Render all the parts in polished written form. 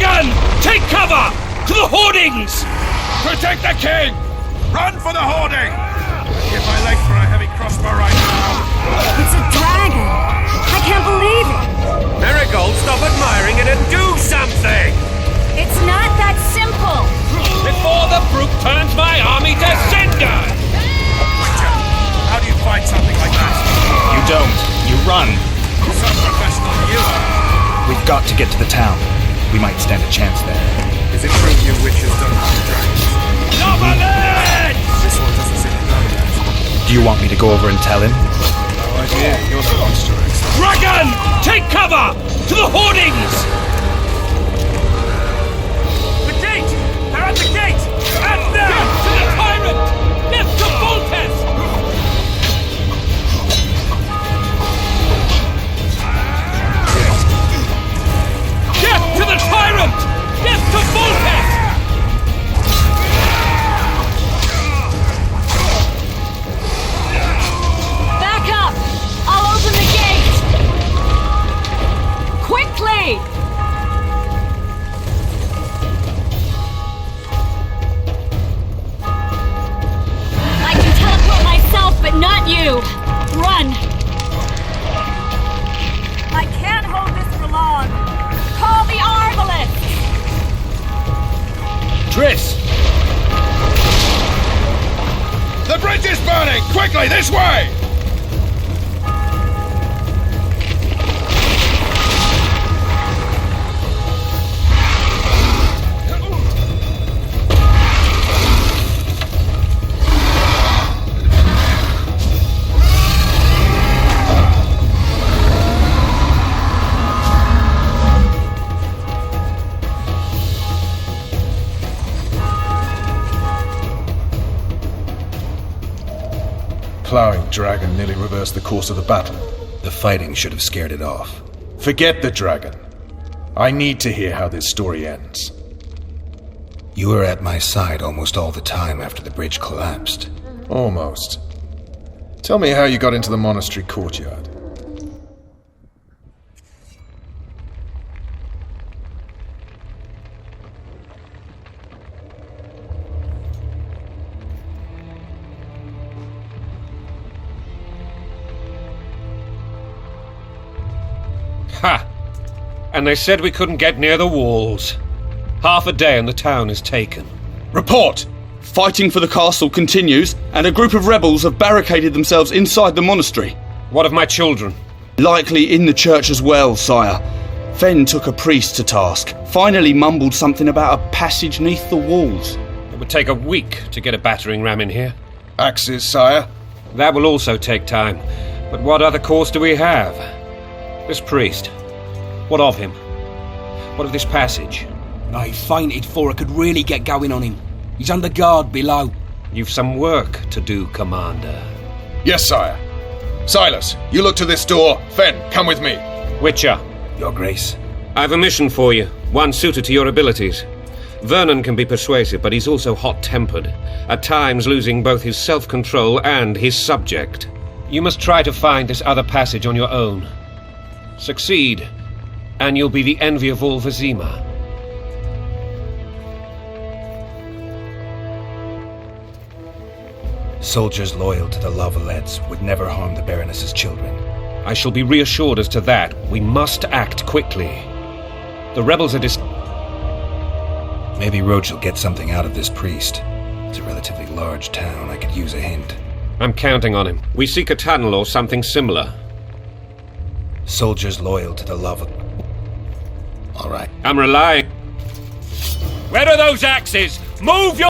Dragon! Take cover! To the hoardings! Protect the king! Run for the hoarding! Give my leg for a heavy crossbow right now. It's a dragon! I can't believe it! Marigold, stop admiring it and do something! It's not that simple! Before the brute turns my army to cinder! Witcher, how do you fight something like that? You don't. You run. Some professional you are. We've got to get to the town. We might stand a chance there. Is it true you witches don't hunt dragons? Nomaland! This one doesn't seem to know that. Do you want me to go over and tell him? No idea. You're the monster expert. Dragon! Take cover! To the hoardings! The gate! They're at the gate! At them! Get to the tyrant! Lift to Voltes! Get to the tyrant! Lift to Voltes! Back up! I'll open the gate! Quickly! I can teleport myself, but not you! Run! I can't hold this for long! Call the Arbalest! Triss! The bridge is burning! Quickly, this way! Plowing dragon nearly reversed the course of the battle. The fighting should have scared it off. Forget the dragon. I need to hear how this story ends. You were at my side almost all the time after the bridge collapsed. Almost. Tell me how you got into the monastery courtyard. Ha! And they said we couldn't get near the walls. Half a day and the town is taken. Report! Fighting for the castle continues, and a group of rebels have barricaded themselves inside the monastery. What of my children? Likely in the church as well, sire. Fen took a priest to task, finally mumbled something about a passage neath the walls. It would take a week to get a battering ram in here. Axes, sire? That will also take time. But what other course do we have? This priest. What of him? What of this passage? I fainted before I could really get going on him. He's under guard below. You've some work to do, Commander. Yes, sire. Silas, you look to this door. Fen, come with me. Witcher. Your Grace. I've a mission for you, one suited to your abilities. Vernon can be persuasive, but he's also hot-tempered, at times losing both his self-control and his subject. You must try to find this other passage on your own. Succeed, and you'll be the envy of all Vizima. Soldiers loyal to the Lavalets would never harm the Baroness's children. I shall be reassured as to that. We must act quickly. The rebels are Maybe Roach will get something out of this priest. It's a relatively large town. I could use a hint. I'm counting on him. We seek a tunnel or something similar. Soldiers loyal to the All right. I'm relying. Where are those axes? Move your...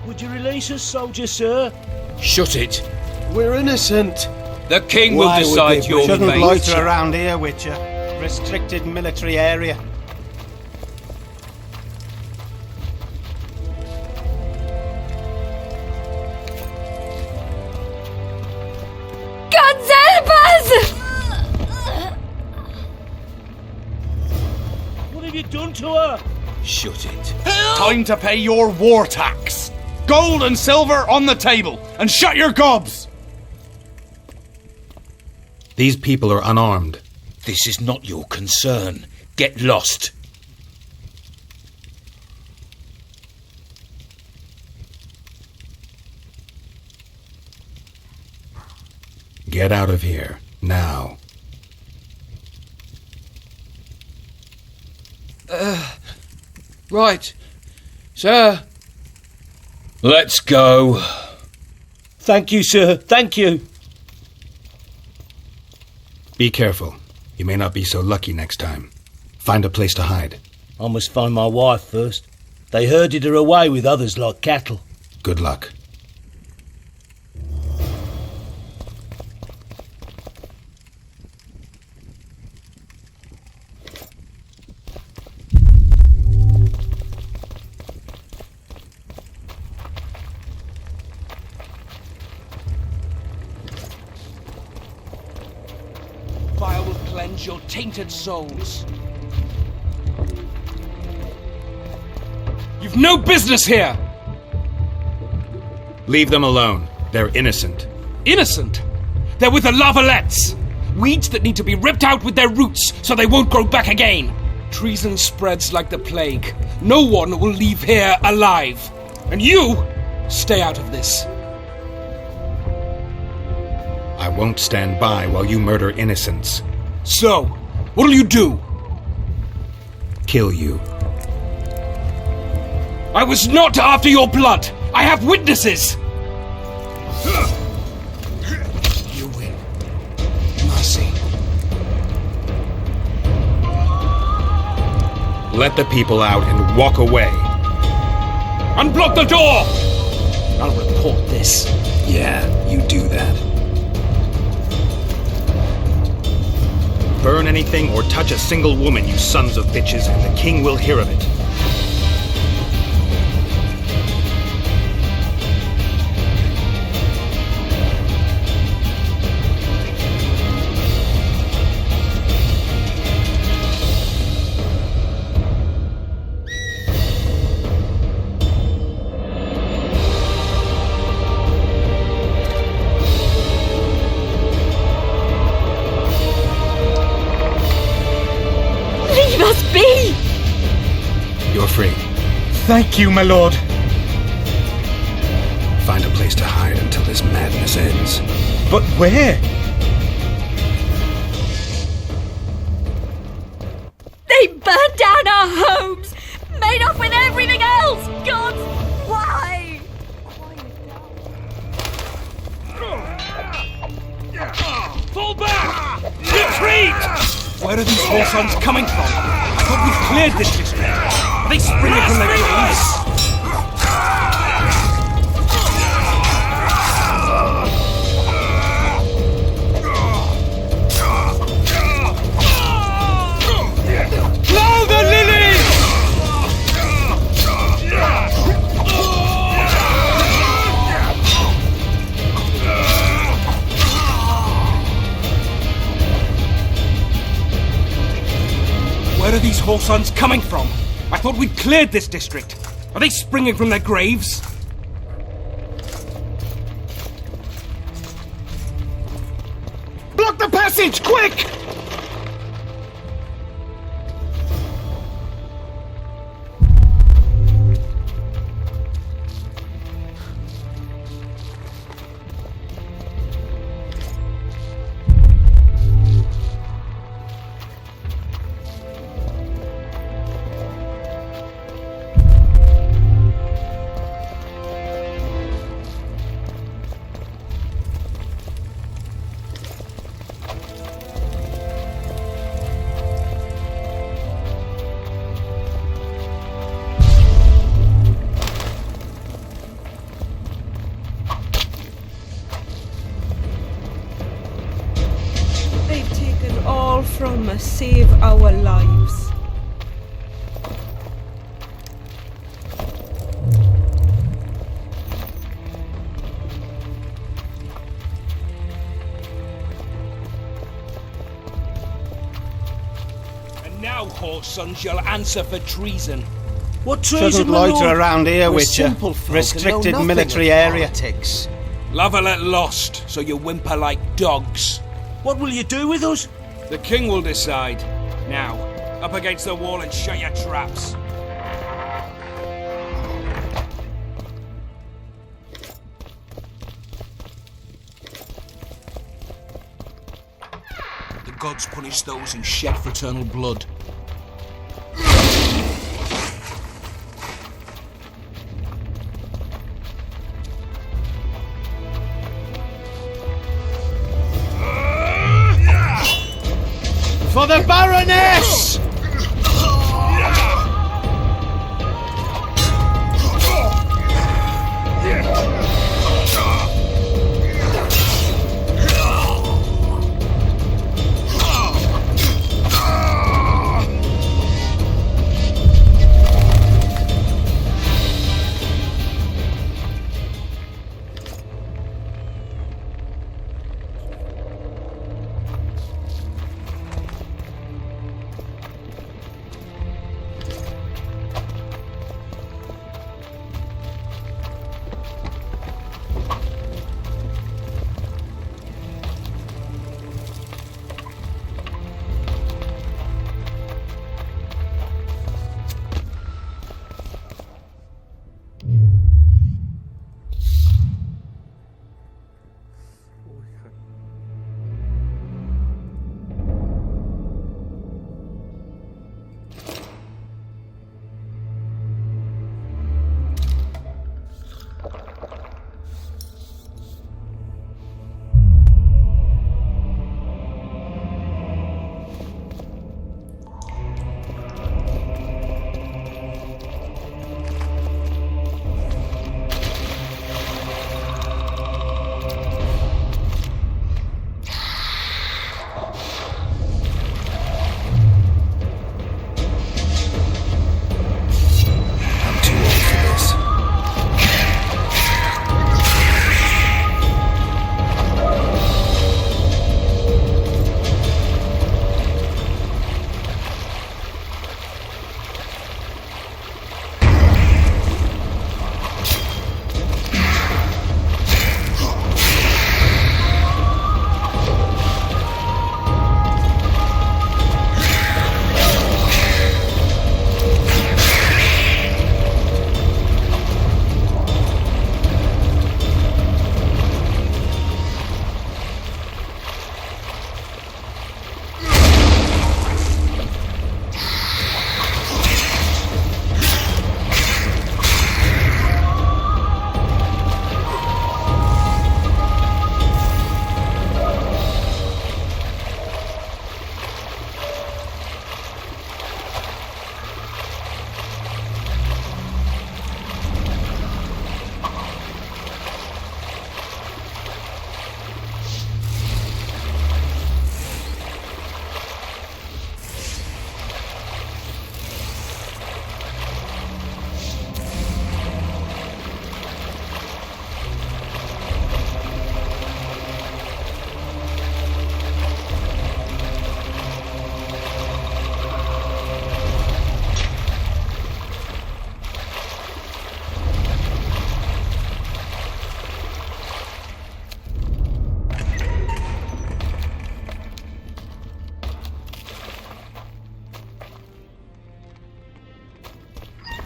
Would you release us, soldier, sir? Shut it. We're innocent. The king will Why would decide they your shouldn't fate. loiter around here, Witcher. Restricted military area. God help us! What have you done to her? Shut it. Time to pay your war tax. Gold and silver on the table, and shut your gobs! These people are unarmed. This is not your concern. Get lost. Get out of here, now. Right. Sir. Let's go. Thank you, sir. Thank you. Be careful. You may not be so lucky next time. Find a place to hide. I must find my wife first. They herded her away with others like cattle. Good luck. Fire will cleanse your tainted souls. You've no business here! Leave them alone. They're innocent. Innocent? They're with the lavalettes! Weeds that need to be ripped out with their roots so they won't grow back again. Treason spreads like the plague. No one will leave here alive. And you, stay out of this. I won't stand by while you murder innocents. So, what'll you do? Kill you. I was not after your blood! I have witnesses! You win. Mercy. Let the people out and walk away. Unblock the door! I'll report this. Yeah, you do that. Burn anything or touch a single woman, you sons of bitches, and the king will hear of it. Leave us be! You're free. Thank you, my lord. Find a place to hide until this madness ends. But where? They burned down our homes! Made off with everything else! God, why? Fall back! Retreat! Where are these whoresons coming from? I thought we'd cleared this district. Are they springing from their graves? Blow the lilies! Where are these whoresons coming from? I thought we'd cleared this district. Are they springing from their graves? Block the passage, quick! save our lives. And now, whoresons, you'll answer for treason. What treason, Shouldn't my loiter lord? around here, We're Witcher. simple folk and Restricted know nothing military of area. politics. Lavalette lost, so you whimper like dogs. What will you do with us? The king will decide. Now, up against the wall and shut your traps. The gods punish those who shed fraternal blood. For the Baroness!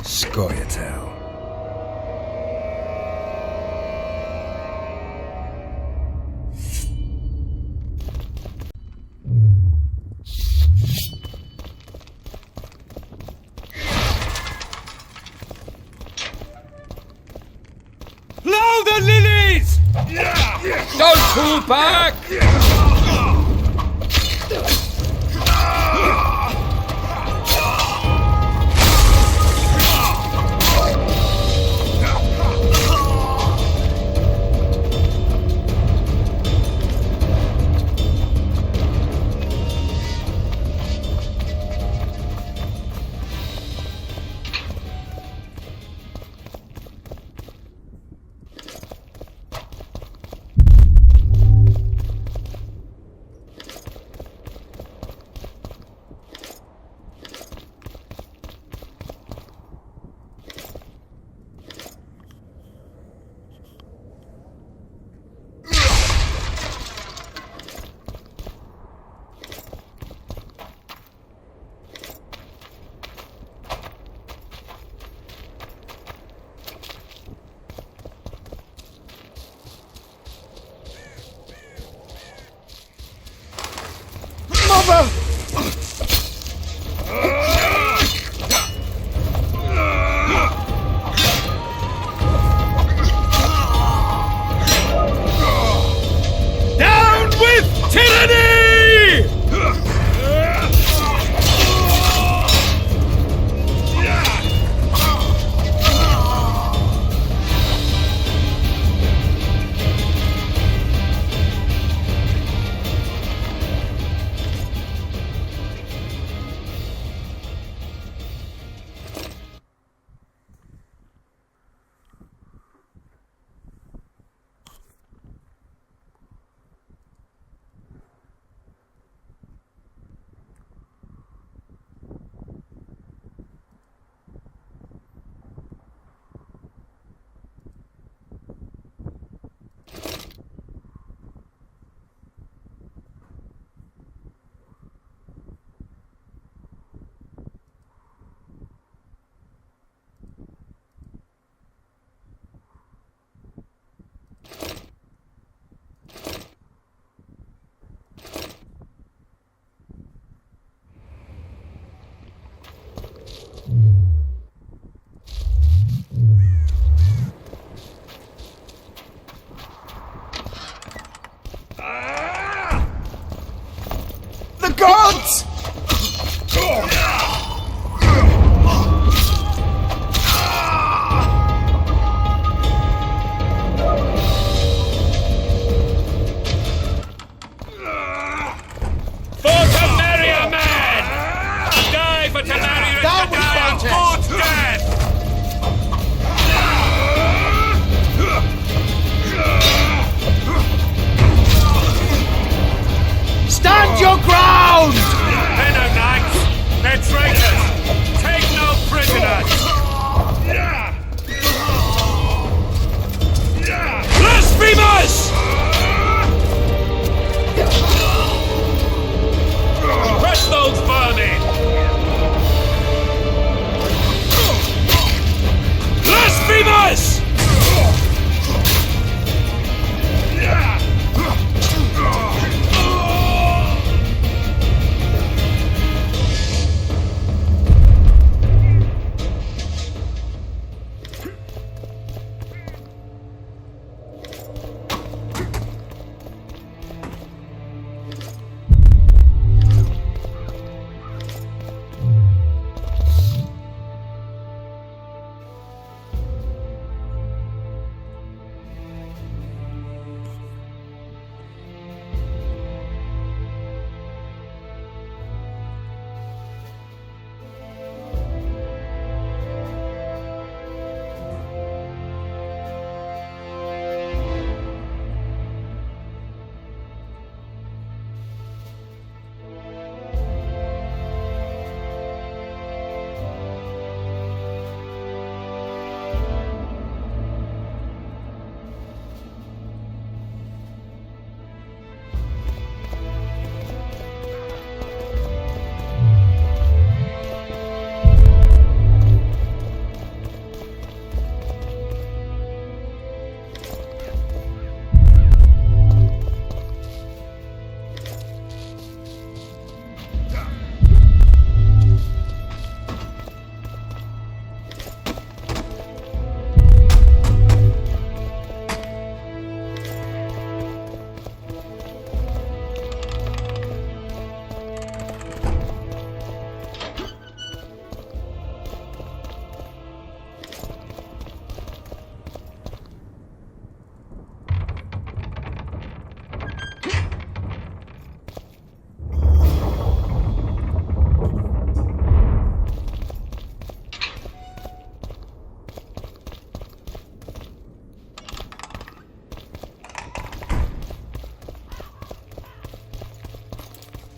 Skoyatel. Blow the lilies! Don't pull back!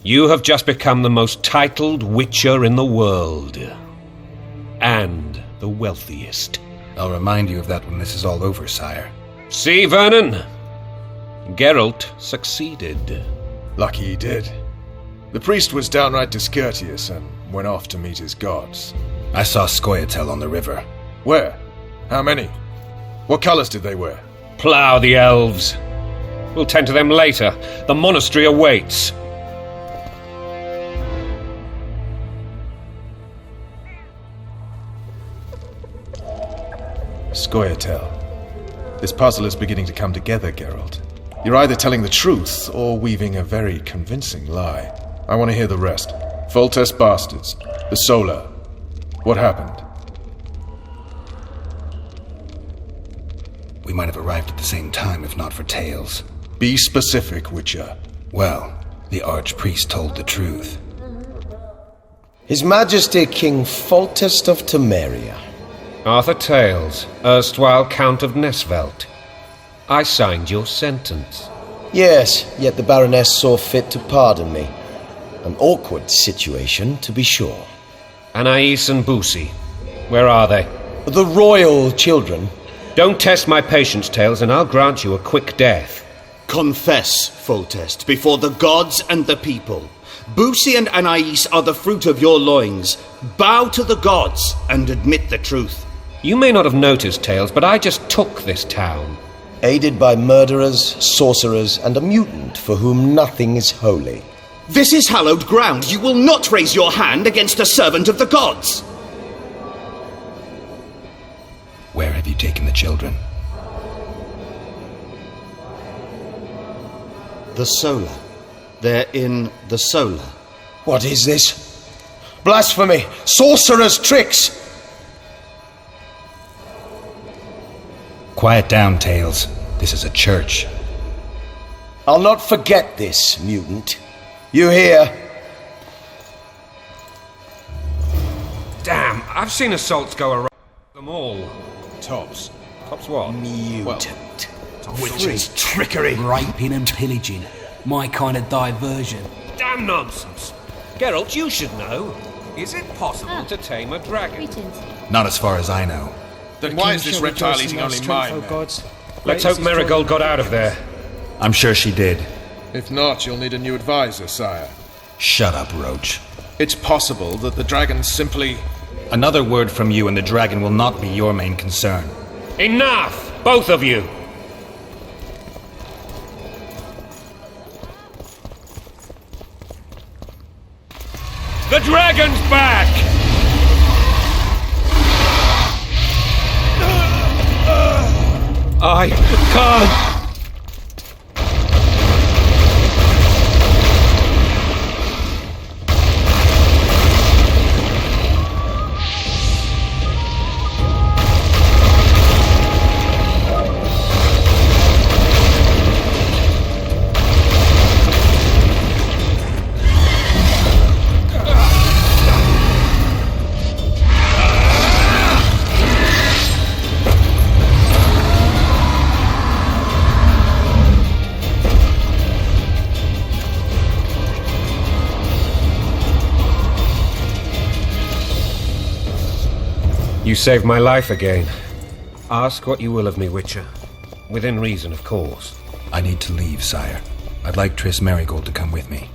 You have just become the most titled witcher in the world. And the wealthiest. I'll remind you of that when this is all over, sire. See, Vernon? Geralt succeeded. Lucky he did. The priest was downright discourteous and went off to meet his gods. I saw Scoia'tael on the river. Where? How many? What colors did they wear? Plough the elves. We'll tend to them later. The monastery awaits. Scoia'tael. This puzzle is beginning to come together, Geralt. You're either telling the truth or weaving a very convincing lie. I want to hear the rest. Foltest bastards. The Solar. What happened? We might have arrived at the same time if not for tales. Be specific, Witcher. Well, the Archpriest told the truth. His Majesty King Foltest of Temeria. Arthur Tales, erstwhile Count of Nesvelt. I signed your sentence. Yes, yet the Baroness saw fit to pardon me. An awkward situation, to be sure. Anais and Boussy, where are they? The royal children. Don't test my patience, Tales, and I'll grant you a quick death. Confess, Foltest, before the gods and the people. Boussy and Anais are the fruit of your loins. Bow to the gods and admit the truth. You may not have noticed, Tales, but I just took this town. Aided by murderers, sorcerers, and a mutant for whom nothing is holy. This is hallowed ground. You will not raise your hand against a servant of the gods. Where have you taken the children? The Solar. They're in the Solar. What is this? Blasphemy! Sorcerer's tricks! Quiet down, Tales. This is a church. I'll not forget this, mutant. You hear? Damn, I've seen assaults go around them all. Tops. Tops what? Mutant. Witches, trickery, raping and pillaging. My kind of diversion. Damn nonsense. Geralt, you should know. Is it possible to tame a dragon? Not as far as I know. Then why is this reptile eating only mine? Let's hope Marigold got out of there. I'm sure she did. If not, you'll need a new advisor, sire. Shut up, Roach. It's possible that the dragon simply... Another word from you and the dragon will not be your main concern. Enough! Both of you! The dragon's back! I can't... You saved my life again. Ask what you will of me, Witcher. Within reason, of course. I need to leave, sire. I'd like Triss Marigold to come with me.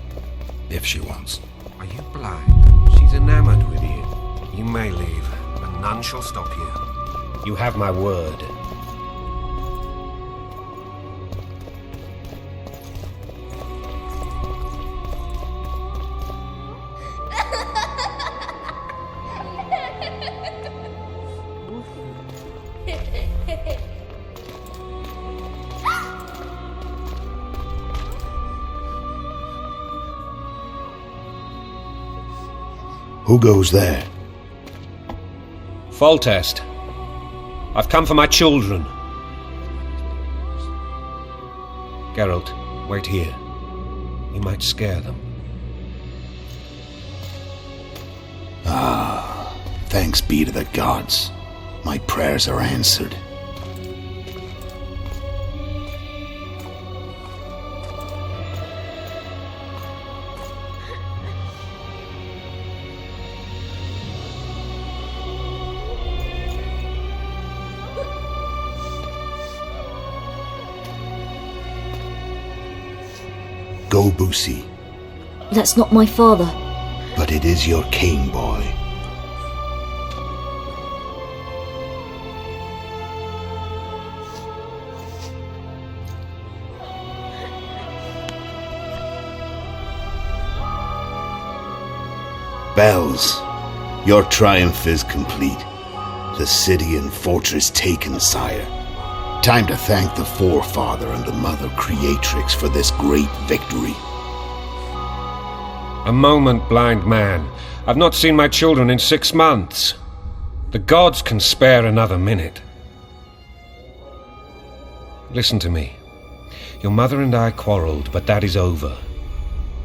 If she wants. Are you blind? She's enamored with you. You may leave, but none shall stop you. You have my word. Who goes there? Foltest. I've come for my children. Geralt, wait here. You might scare them. Ah, thanks be to the gods. My prayers are answered. Go, Boosie. That's not my father. But it is your king, boy. Bells, your triumph is complete. The city and fortress taken, sire. Time to thank the forefather and the mother creatrix for this great victory. A moment, blind man. I've not seen my children in 6 months. The gods can spare another minute. Listen to me. Your mother and I quarreled, but that is over.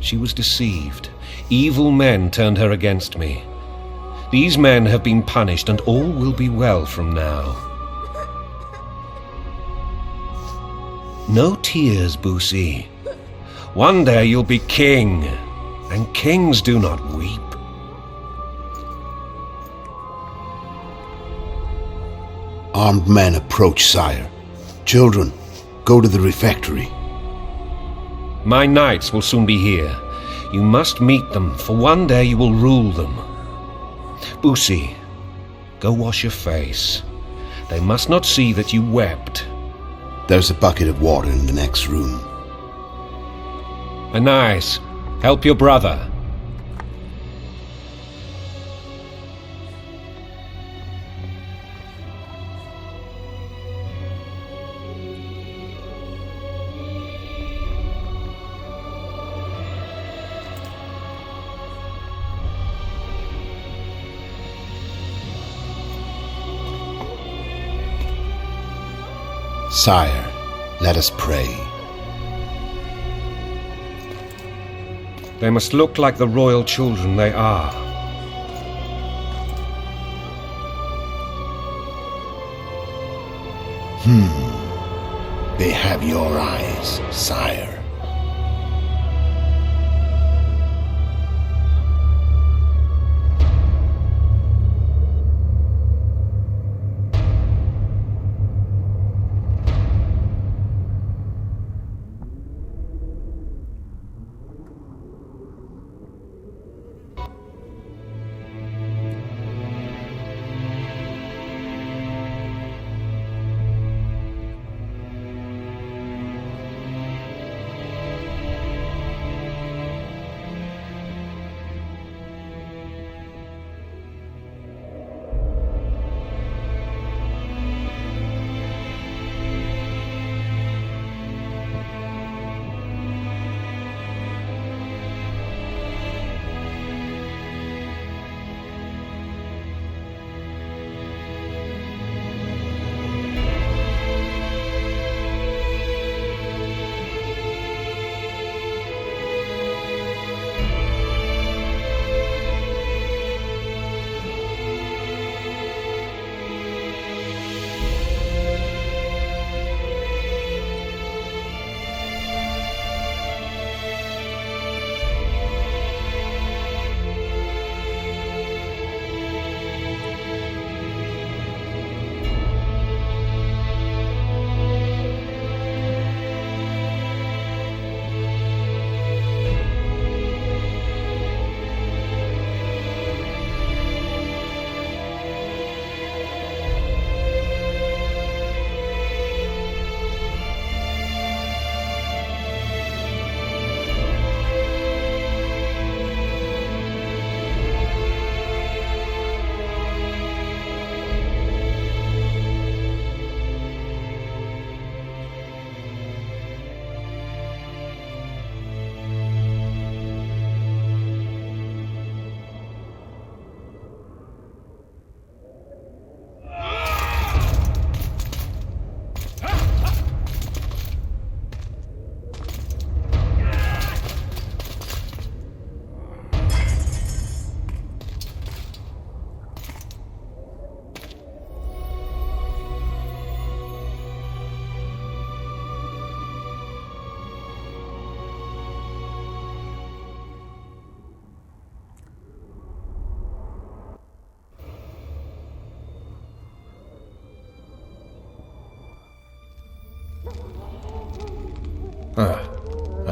She was deceived. Evil men turned her against me. These men have been punished, and all will be well from now. No tears, Boosie. One day you'll be king, and kings do not weep. Armed men approach, sire. Children, go to the refectory. My knights will soon be here. You must meet them, for one day you will rule them. Boosie, go wash your face. They must not see that you wept. There's a bucket of water in the next room. Anais, help your brother. Sire, let us pray. They must look like the royal children they are. They have your eyes, sire.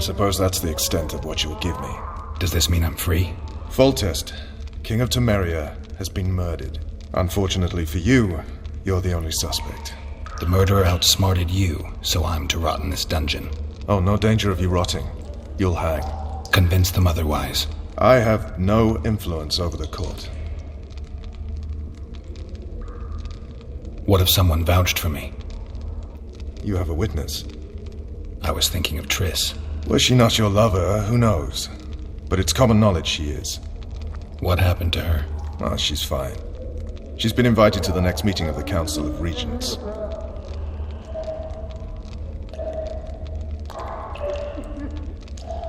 suppose that's the extent of what you'll give me. Does this mean I'm free? Foltest, King of Temeria, has been murdered. Unfortunately for you, you're the only suspect. The murderer outsmarted you, so I'm to rot in this dungeon. Oh, no danger of you rotting. You'll hang. Convince them otherwise. I have no influence over the court. What if someone vouched for me? You have a witness. I was thinking of Triss. Was she not your lover? Who knows? But it's common knowledge she is. What happened to her? Oh, she's fine. She's been invited to the next meeting of the Council of Regents.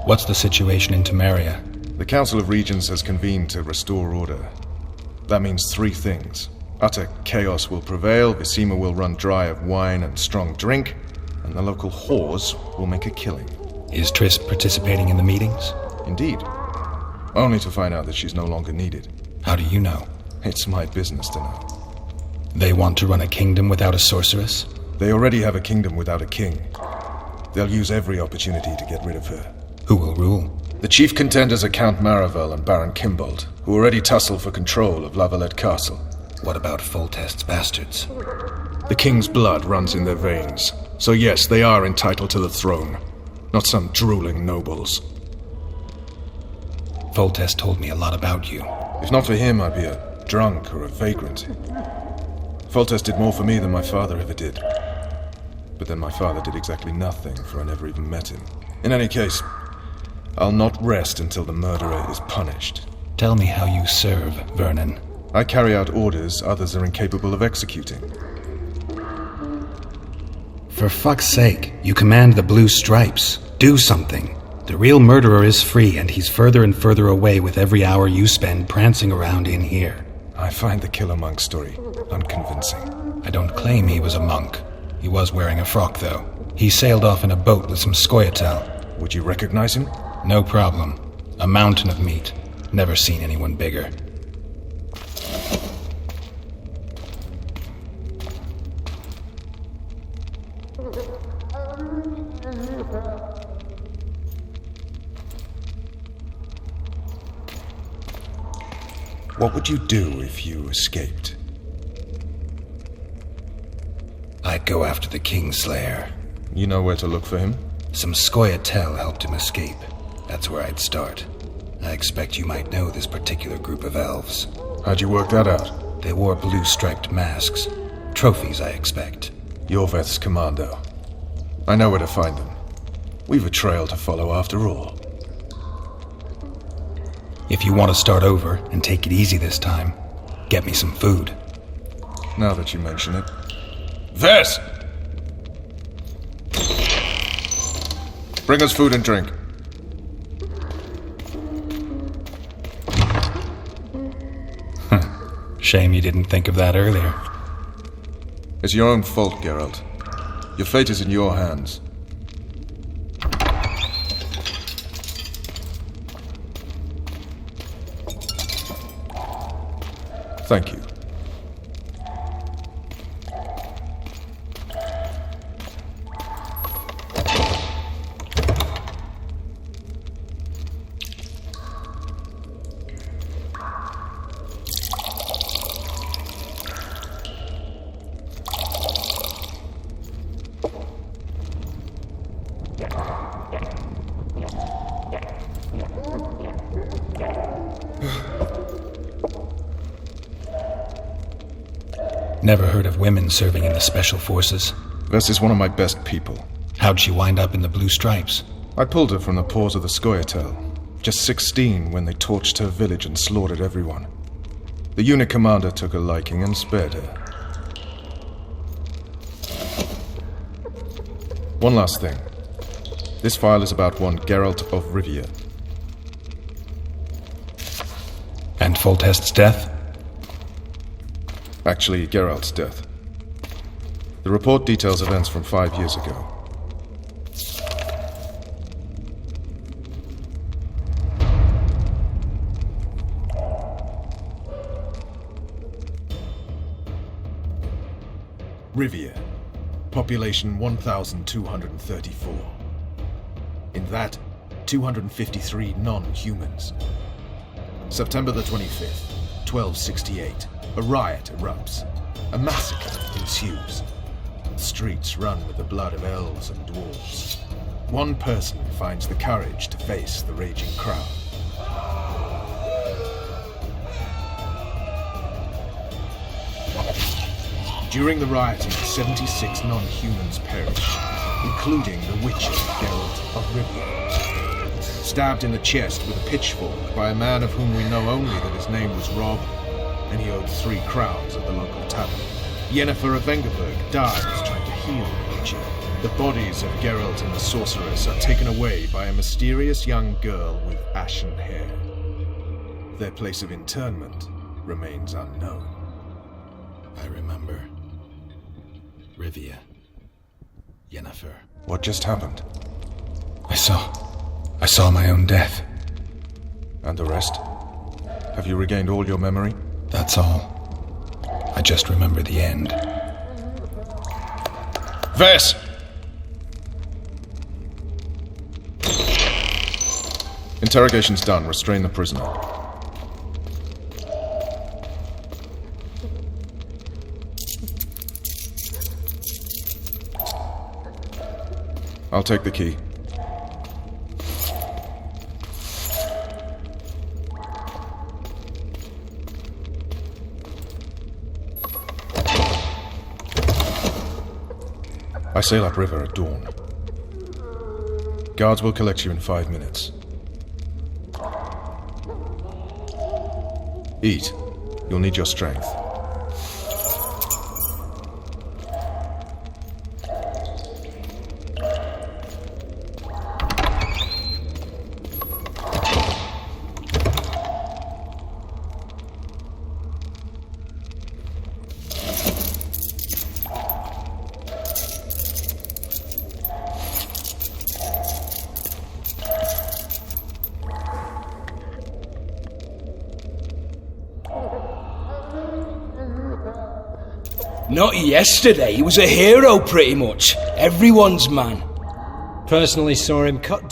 What's the situation in Temeria? The Council of Regents has convened to restore order. That means three things. Utter chaos will prevail, Wiedźmin will run dry of wine and strong drink, and the local whores will make a killing. Is Triss participating in the meetings? Indeed. Only to find out that she's no longer needed. How do you know? It's my business to know. They want to run a kingdom without a sorceress? They already have a kingdom without a king. They'll use every opportunity to get rid of her. Who will rule? The chief contenders are Count Maravel and Baron Kimbold, who already tussle for control of La Valette Castle. What about Foltest's bastards? The king's blood runs in their veins, so yes, they are entitled to the throne, not some drooling nobles. Foltest told me a lot about you. If not for him, I'd be a drunk or a vagrant. Foltest did more for me than my father ever did. But then my father did exactly nothing, for I never even met him. In any case, I'll not rest until the murderer is punished. Tell me how you serve, Vernon. I carry out orders others are incapable of executing. For fuck's sake, you command the blue stripes. Do something. The real murderer is free, and he's further and further away with every hour you spend prancing around in here. I find the killer monk story unconvincing. I don't claim he was a monk. He was wearing a frock, though. He sailed off in a boat with some Skoyatel. Would you recognize him? No problem. A mountain of meat. Never seen anyone bigger. What would you do if you escaped? I'd go after the Kingslayer. You know where to look for him? Some Skoyatel helped him escape. That's where I'd start. I expect you might know this particular group of elves. How'd you work that out? They wore blue-striped masks. Trophies, I expect. Yorveth's commando. I know where to find them. We've a trail to follow after all. If you want to start over and take it easy this time, get me some food. Now that you mention it. Vess! Bring us food and drink. Shame you didn't think of that earlier. It's your own fault, Geralt. Your fate is in your hands. Thank you. Never heard of women serving in the Special Forces. Vess is one of my best people. How'd she wind up in the Blue Stripes? I pulled her from the paws of the Skoyatel. Just 16 when they torched her village and slaughtered everyone. The unit commander took a liking and spared her. One last thing. This file is about one Geralt of Rivia. And Foltest's death? Actually, Geralt's death. The report details events from 5 years ago. Rivia. Population 1,234. In that, 253 non-humans. September the 25th, 1268. A riot erupts. A massacre ensues. The streets run with the blood of elves and dwarves. One person finds the courage to face the raging crowd. During the rioting, 76 non-humans perish, including the Witcher Geralt of Rivia, stabbed in the chest with a pitchfork by a man of whom we know only that his name was Rob, and he owed 3 crowns at the local tavern. Yennefer of Vengerberg dies trying to heal the Witcher. The bodies of Geralt and the sorceress are taken away by a mysterious young girl with ashen hair. Their place of interment remains unknown. I remember. Rivia. Yennefer. What just happened? I saw my own death. And the rest? Have you regained all your memory? That's all. I just remember the end. Vess! Interrogation's done. Restrain the prisoner. I'll take the key. I sail upriver at dawn. Guards will collect you in 5 minutes. Eat. You'll need your strength. Not yesterday, he was a hero pretty much. Everyone's man. Personally saw him cut